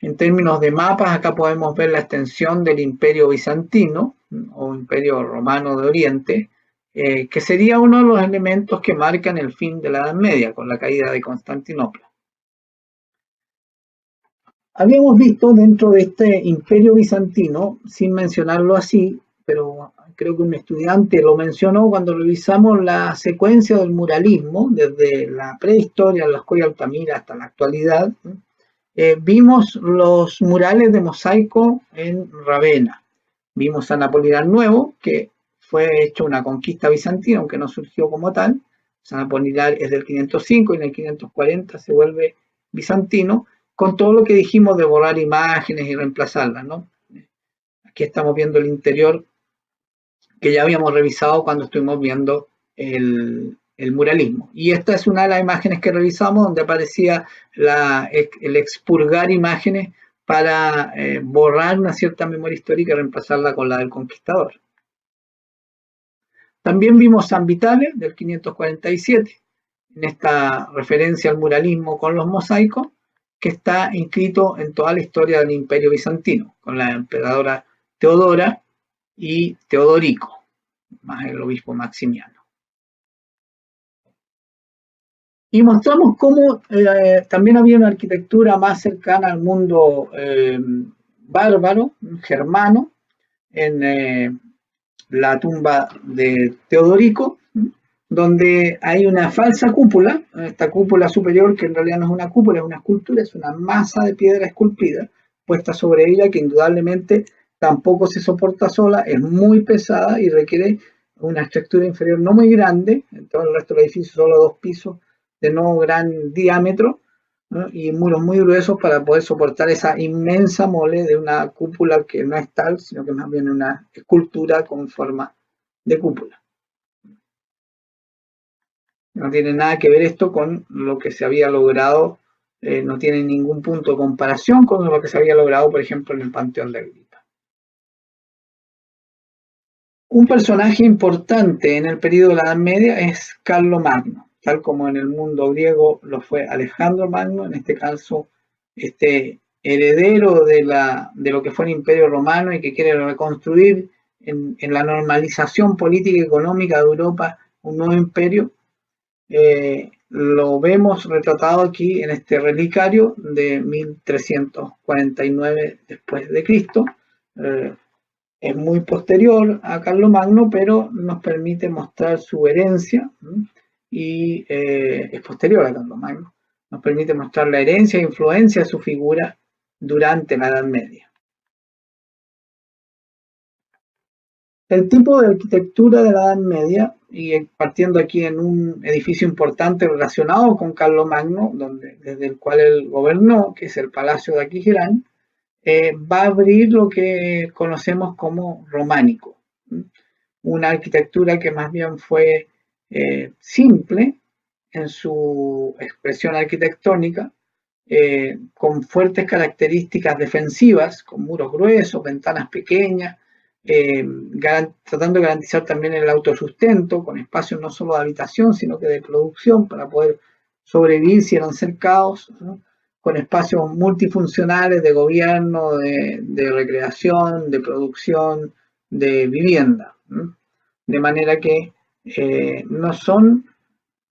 En términos de mapas, acá podemos ver la extensión del Imperio Bizantino o Imperio Romano de Oriente, que sería uno de los elementos que marcan el fin de la Edad Media con la caída de Constantinopla. Habíamos visto dentro de este Imperio Bizantino, sin mencionarlo así, pero creo que un estudiante lo mencionó cuando revisamos la secuencia del muralismo, desde la prehistoria, la Escuela Altamira hasta la actualidad. Vimos los murales de mosaico en Ravenna. Vimos San Apolinar Nuevo, que fue hecho una conquista bizantina, aunque no surgió como tal. San Apolinar es del 505 y en el 540 se vuelve bizantino, con todo lo que dijimos de borrar imágenes y reemplazarlas, ¿no? Aquí estamos viendo el interior que ya habíamos revisado cuando estuvimos viendo el muralismo. Y esta es una de las imágenes que revisamos, donde aparecía el expurgar imágenes para borrar una cierta memoria histórica y reemplazarla con la del conquistador. También vimos San Vitale del 547, en esta referencia al muralismo con los mosaicos, que está inscrito en toda la historia del Imperio Bizantino, con la emperadora Teodora y Teodorico, más el obispo Maximiano. Y mostramos cómo también había una arquitectura más cercana al mundo bárbaro, germano, en la tumba de Teodorico, donde hay una falsa cúpula, esta cúpula superior que en realidad no es una cúpula, es una escultura, es una masa de piedra esculpida puesta sobre ella, que indudablemente tampoco se soporta sola, es muy pesada y requiere una estructura inferior no muy grande. En todo el resto del edificio solo 2 pisos de no gran diámetro, ¿no? Y muros muy gruesos para poder soportar esa inmensa mole de una cúpula que no es tal, sino que más bien una escultura con forma de cúpula. No tiene nada que ver esto con lo que se había logrado, no tiene ningún punto de comparación con lo que se había logrado, por ejemplo, en el Panteón de Agripa. Un personaje importante en el periodo de la Edad Media es Carlomagno, tal como en el mundo griego lo fue Alejandro Magno, en este caso este heredero de lo que fue el Imperio Romano y que quiere reconstruir en la normalización política y económica de Europa un nuevo imperio. Lo vemos retratado aquí en este relicario de 1349 después de Cristo. Es muy posterior a Carlomagno, pero nos permite mostrar su herencia, y es posterior a Carlomagno, nos permite mostrar la herencia e influencia de su figura durante la Edad Media. El tipo de arquitectura de la Edad Media, y partiendo aquí en un edificio importante relacionado con Carlomagno, desde el cual él gobernó, que es el Palacio de Aquisgrán, va a abrir lo que conocemos como románico, una arquitectura que más bien fue simple en su expresión arquitectónica, con fuertes características defensivas, con muros gruesos, ventanas pequeñas, tratando de garantizar también el autosustento, con espacios no solo de habitación, sino que de producción para poder sobrevivir si eran cercados, ¿no? con espacios multifuncionales de gobierno, de recreación, de producción, de vivienda. De manera que no son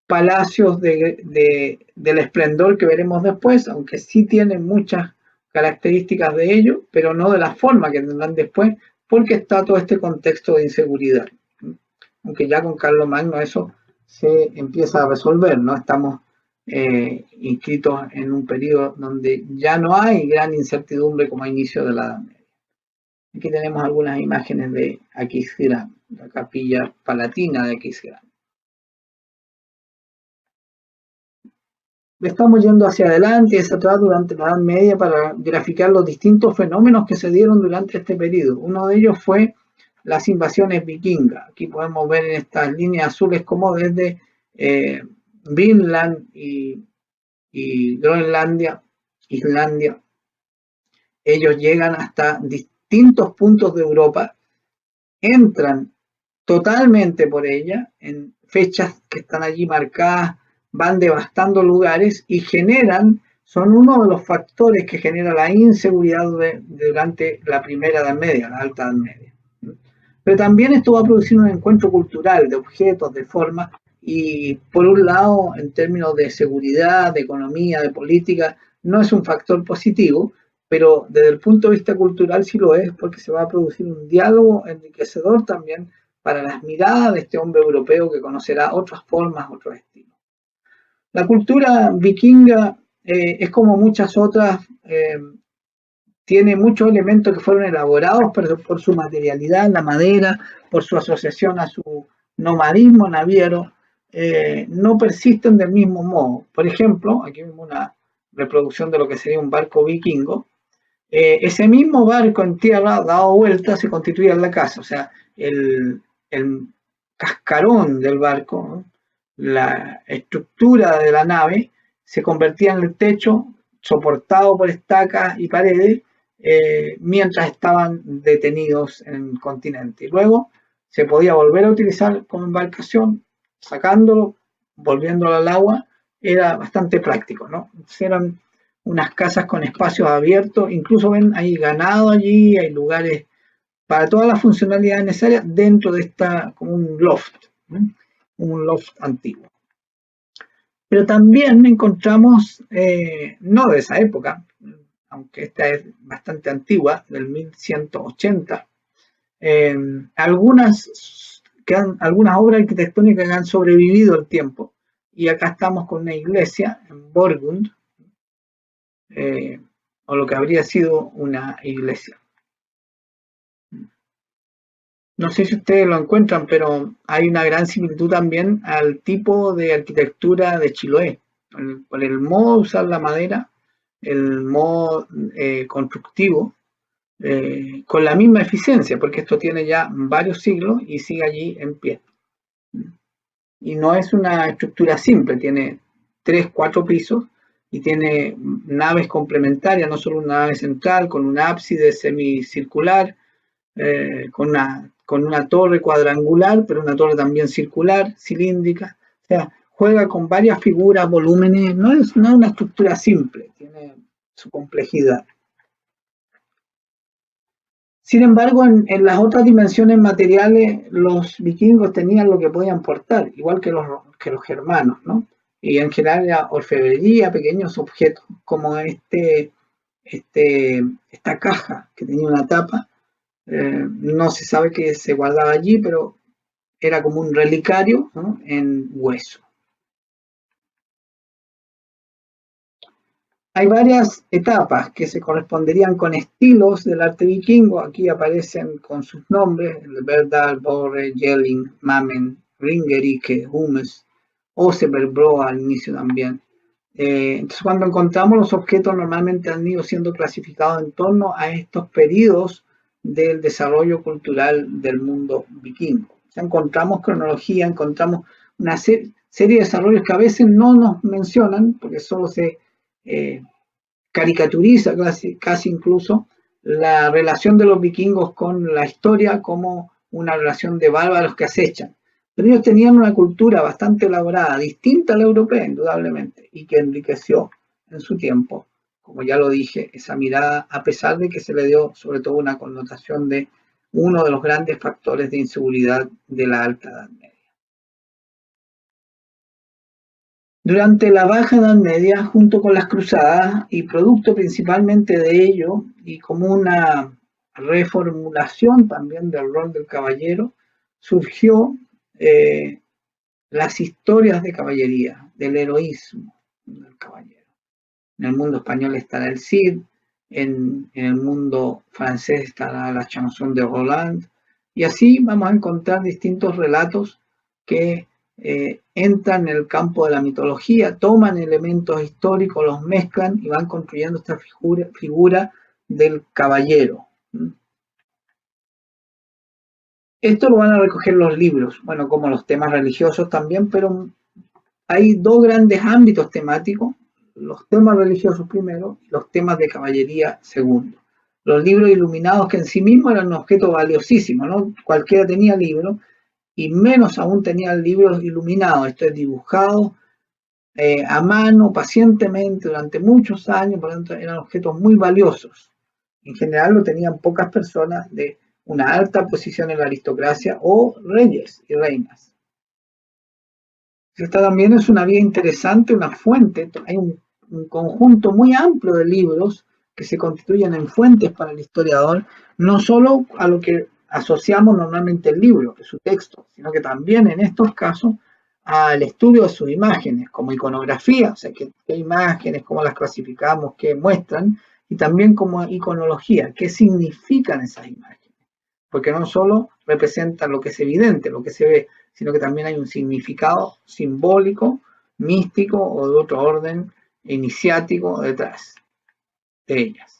palacios del esplendor que veremos después, aunque sí tienen muchas características de ello, pero no de la forma que tendrán después, porque está todo este contexto de inseguridad. Aunque ya con Carlomagno eso se empieza a resolver, ¿no? Estamos inscritos en un periodo donde ya no hay gran incertidumbre como a inicio de la Edad Media. Aquí tenemos algunas imágenes de Aquisgrán, la capilla palatina de Aquisgrán. Estamos yendo hacia adelante y hacia atrás durante la Edad Media para graficar los distintos fenómenos que se dieron durante este periodo. Uno de ellos fue las invasiones vikingas. Aquí podemos ver en estas líneas azules cómo desde Vinland y Groenlandia, Islandia, ellos llegan hasta distintos puntos de Europa, entran totalmente por ella en fechas que están allí marcadas, van devastando lugares y son uno de los factores que genera la inseguridad durante la primera Edad Media, la Alta Edad Media. Pero también esto va a producir un encuentro cultural de objetos, de formas, y por un lado, en términos de seguridad, de economía, de política, no es un factor positivo, pero desde el punto de vista cultural sí lo es, porque se va a producir un diálogo enriquecedor también para las miradas de este hombre europeo que conocerá otras formas, otros estilos. La cultura vikinga es como muchas otras, tiene muchos elementos que fueron elaborados por su materialidad en la madera, por su asociación a su nomadismo naviero, no persisten del mismo modo. Por ejemplo, aquí vemos una reproducción de lo que sería un barco vikingo. Ese mismo barco en tierra, dado vuelta, se constituía en la casa, o sea, el cascarón del barco, ¿no? La estructura de la nave se convertía en el techo, soportado por estacas y paredes, mientras estaban detenidos en el continente. Y luego se podía volver a utilizar como embarcación, sacándolo, volviéndolo al agua, era bastante práctico, ¿no? Eran unas casas con espacios abiertos, incluso ven, hay ganado allí, hay lugares para todas las funcionalidades necesarias dentro de esta, como un loft, ¿no? Un loft antiguo. Pero también encontramos, no de esa época, aunque esta es bastante antigua, del 1180, algunas obras arquitectónicas que han sobrevivido al tiempo. Y acá estamos con una iglesia en Borgund, o lo que habría sido una iglesia. No sé si ustedes lo encuentran, pero hay una gran similitud también al tipo de arquitectura de Chiloé, por el modo de usar la madera, el modo constructivo, con la misma eficiencia, porque esto tiene ya varios siglos y sigue allí en pie. Y no es una estructura simple, tiene 3, 4 pisos y tiene naves complementarias, no solo una nave central con un ábside semicircular, con una torre cuadrangular, pero una torre también circular, cilíndrica. O sea, juega con varias figuras, volúmenes, no es una estructura simple, tiene su complejidad. Sin embargo, en las otras dimensiones materiales, los vikingos tenían lo que podían portar, igual que los germanos, ¿no? Y en general era orfebrería, pequeños objetos, como esta caja que tenía una tapa. No se sabe qué se guardaba allí, pero era como un relicario, ¿no? En hueso. Hay varias etapas que se corresponderían con estilos del arte vikingo. Aquí aparecen con sus nombres: Verdal, Borre, Jelling, Mamen, Ringerike, Humes, Oseberbro al inicio también. Entonces, cuando encontramos los objetos, normalmente han ido siendo clasificados en torno a estos periodos del desarrollo cultural del mundo vikingo. O sea, encontramos cronología, encontramos una serie de desarrollos que a veces no nos mencionan, porque solo se caricaturiza casi incluso la relación de los vikingos con la historia como una relación de bárbaros que acechan. Pero ellos tenían una cultura bastante elaborada, distinta a la europea, indudablemente, y que enriqueció en su tiempo como ya lo dije, esa mirada, a pesar de que se le dio sobre todo una connotación de uno de los grandes factores de inseguridad de la Alta Edad Media. Durante la Baja Edad Media, junto con las cruzadas, y producto principalmente de ello, y como una reformulación también del rol del caballero, surgió las historias de caballería, del heroísmo del caballero. En el mundo español estará el Cid, en el mundo francés estará la chanson de Roland, y así vamos a encontrar distintos relatos que entran en el campo de la mitología, toman elementos históricos, los mezclan y van construyendo esta figura del caballero. Esto lo van a recoger los libros, bueno, como los temas religiosos también, pero hay dos grandes ámbitos temáticos, los temas religiosos primero y los temas de caballería segundo. Los libros iluminados, que en sí mismos eran un objeto valiosísimo, ¿no? Cualquiera tenía libros, y menos aún tenían libros iluminados, esto es dibujado a mano, pacientemente, durante muchos años, por lo tanto eran objetos muy valiosos. En general lo tenían pocas personas de una alta posición en la aristocracia o reyes y reinas. Esta también es una vía interesante, una fuente, hay un conjunto muy amplio de libros que se constituyen en fuentes para el historiador, no solo a lo que asociamos normalmente el libro, que es su texto, sino que también en estos casos al estudio de sus imágenes, como iconografía, o sea, qué imágenes, cómo las clasificamos, qué muestran, y también como iconología, qué significan esas imágenes. Porque no solo representan lo que es evidente, lo que se ve, sino que también hay un significado simbólico, místico o de otro orden iniciático detrás de ellas.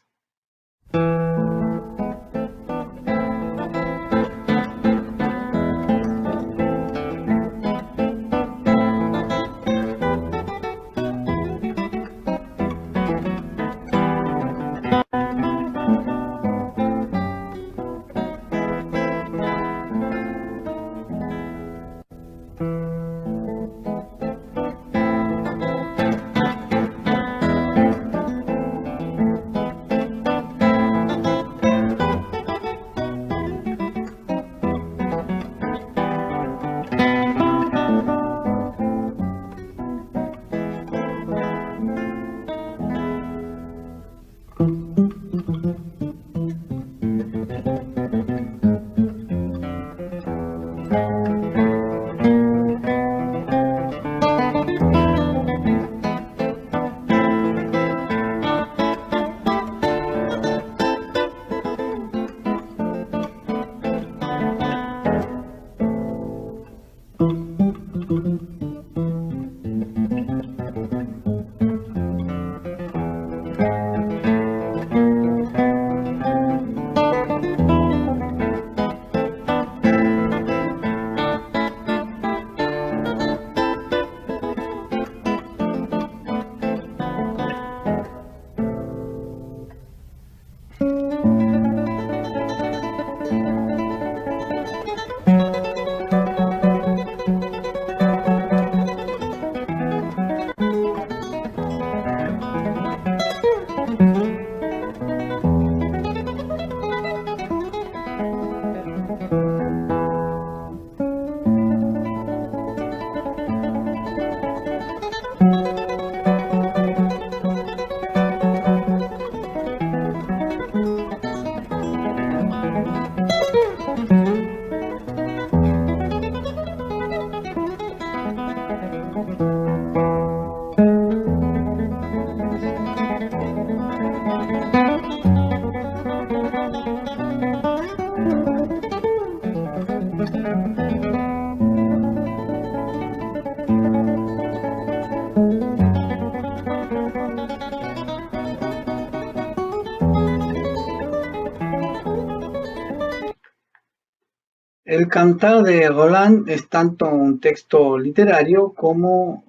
El Cantar de Roland es tanto un texto literario como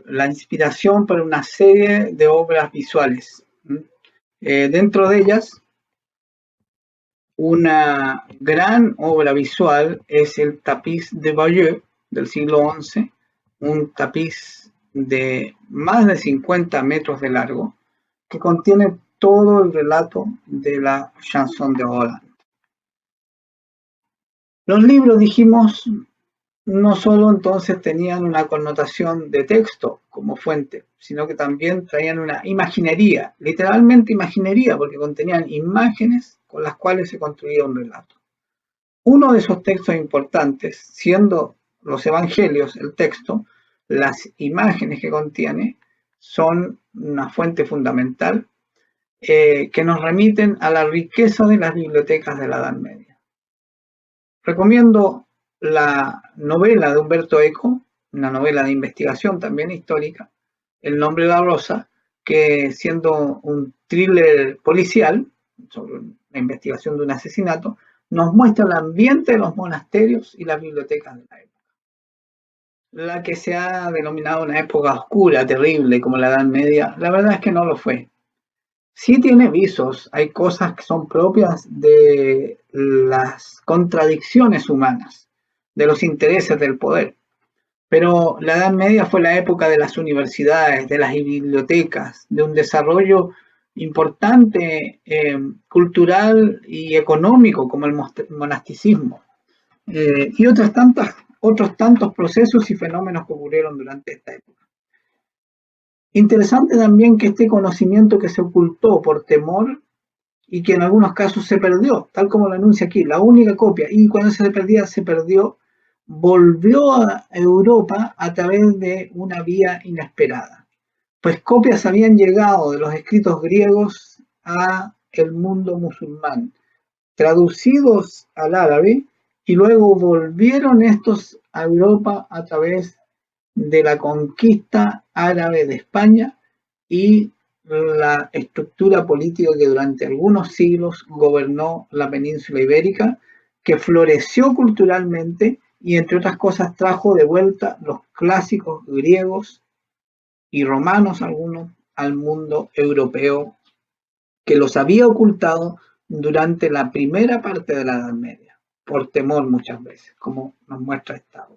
la inspiración para una serie de obras visuales. Dentro de ellas, una gran obra visual es el tapiz de Bayeux del siglo XI, un tapiz de más de 50 metros de largo, que contiene todo el relato de la Chanson de Roland. Los libros, dijimos, no solo entonces tenían una connotación de texto como fuente, sino que también traían una imaginería, literalmente imaginería, porque contenían imágenes con las cuales se construía un relato. Uno de esos textos importantes, siendo los evangelios el texto, las imágenes que contiene son una fuente fundamental que nos remiten a la riqueza de las bibliotecas de la Edad Media. Recomiendo la novela de Umberto Eco, una novela de investigación también histórica, El nombre de la rosa, que siendo un thriller policial sobre la investigación de un asesinato, nos muestra el ambiente de los monasterios y las bibliotecas de la época. La que se ha denominado una época oscura, terrible, como la Edad Media, la verdad es que no lo fue. Sí tiene visos, hay cosas que son propias de las contradicciones humanas, de los intereses del poder. Pero la Edad Media fue la época de las universidades, de las bibliotecas, de un desarrollo importante cultural y económico como el monasticismo y otros tantos procesos y fenómenos que ocurrieron durante esta época. Interesante también que este conocimiento que se ocultó por temor y que en algunos casos se perdió, tal como lo anuncia aquí, la única copia, y cuando se perdió, volvió a Europa a través de una vía inesperada, pues copias habían llegado de los escritos griegos a el mundo musulmán, traducidos al árabe, y luego volvieron estos a Europa a través de la conquista árabe de España y la estructura política que durante algunos siglos gobernó la península ibérica, que floreció culturalmente y entre otras cosas trajo de vuelta los clásicos griegos y romanos algunos al mundo europeo que los había ocultado durante la primera parte de la Edad Media, por temor muchas veces, como nos muestra esta obra.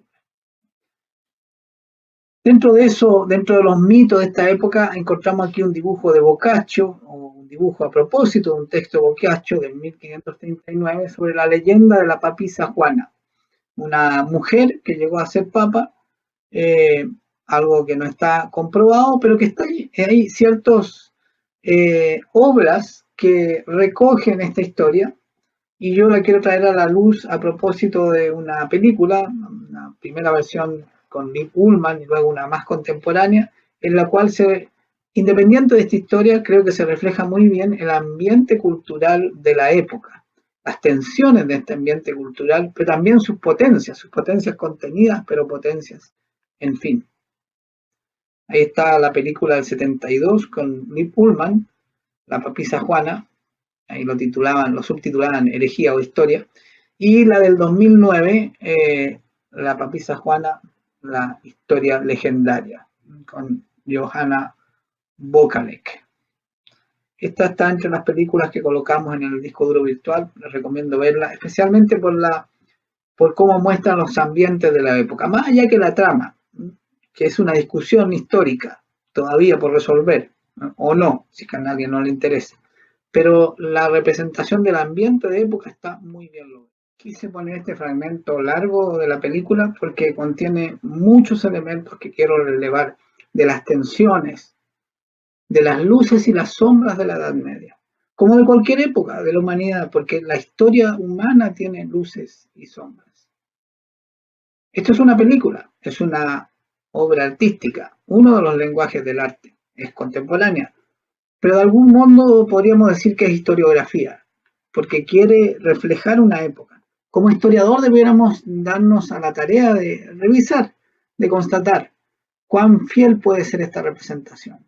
Dentro de eso, dentro de los mitos de esta época, encontramos aquí un dibujo de Boccaccio, o un dibujo a propósito de un texto de Boccaccio de 1539 sobre la leyenda de la papisa Juana, una mujer que llegó a ser papa, algo que no está comprobado, pero que está ahí. Hay ciertas obras que recogen esta historia y yo la quiero traer a la luz a propósito de una película, una primera versión con Liv Ullmann y luego una más contemporánea, en la cual independiente de esta historia, creo que se refleja muy bien el ambiente cultural de la época, las tensiones de este ambiente cultural, pero también sus potencias contenidas, pero potencias, en fin. Ahí está la película del 72 con Liv Ullmann, La papisa Juana, ahí lo subtitulaban Herejía o Historia, y la del 2009, La papisa Juana, la historia legendaria, con Johanna Bokalek. Esta está entre las películas que colocamos en el disco duro virtual, les recomiendo verla, especialmente por cómo muestran los ambientes de la época, más allá que la trama, que es una discusión histórica todavía por resolver, ¿no? O no, si a nadie no le interesa. Pero la representación del ambiente de época está muy bien lograda. Quise poner este fragmento largo de la película porque contiene muchos elementos que quiero relevar de las tensiones, de las luces y las sombras de la Edad Media, como de cualquier época de la humanidad, porque la historia humana tiene luces y sombras. Esto es una película, es una obra artística, uno de los lenguajes del arte, es contemporánea, pero de algún modo podríamos decir que es historiografía, porque quiere reflejar una época. Como historiador debiéramos darnos a la tarea de revisar, de constatar cuán fiel puede ser esta representación.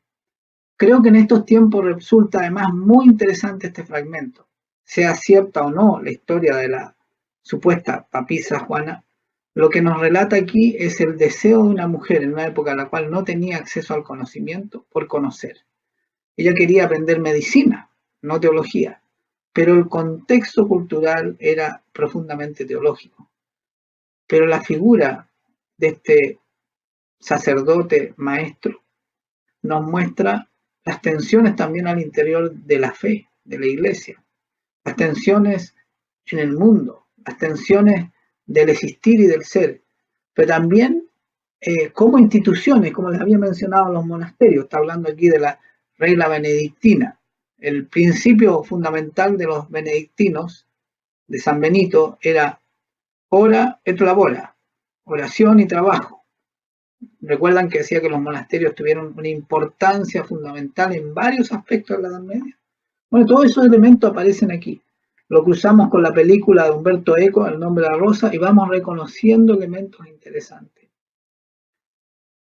Creo que en estos tiempos resulta además muy interesante este fragmento, sea cierta o no la historia de la supuesta papisa Juana. Lo que nos relata aquí es el deseo de una mujer en una época en la cual no tenía acceso al conocimiento por conocer. Ella quería aprender medicina, no teología, pero el contexto cultural era profundamente teológico. Pero la figura de este sacerdote maestro nos muestra las tensiones también al interior de la fe, de la iglesia, las tensiones en el mundo, las tensiones del existir y del ser, pero también como instituciones, como les había mencionado los monasterios, está hablando aquí de la regla benedictina. El principio fundamental de los benedictinos, de San Benito, era ora et labora, oración y trabajo. Recuerdan que decía que los monasterios tuvieron una importancia fundamental en varios aspectos de la Edad Media. Bueno, todos esos elementos aparecen aquí. Lo cruzamos con la película de Humberto Eco, El nombre de la rosa, y vamos reconociendo elementos interesantes.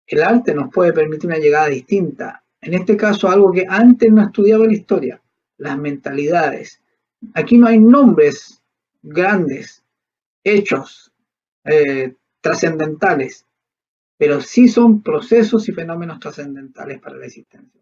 El arte nos puede permitir una llegada distinta. En este caso, algo que antes no estudiaba la historia, las mentalidades. Aquí no hay nombres grandes, hechos, trascendentales, pero sí son procesos y fenómenos trascendentales para la existencia.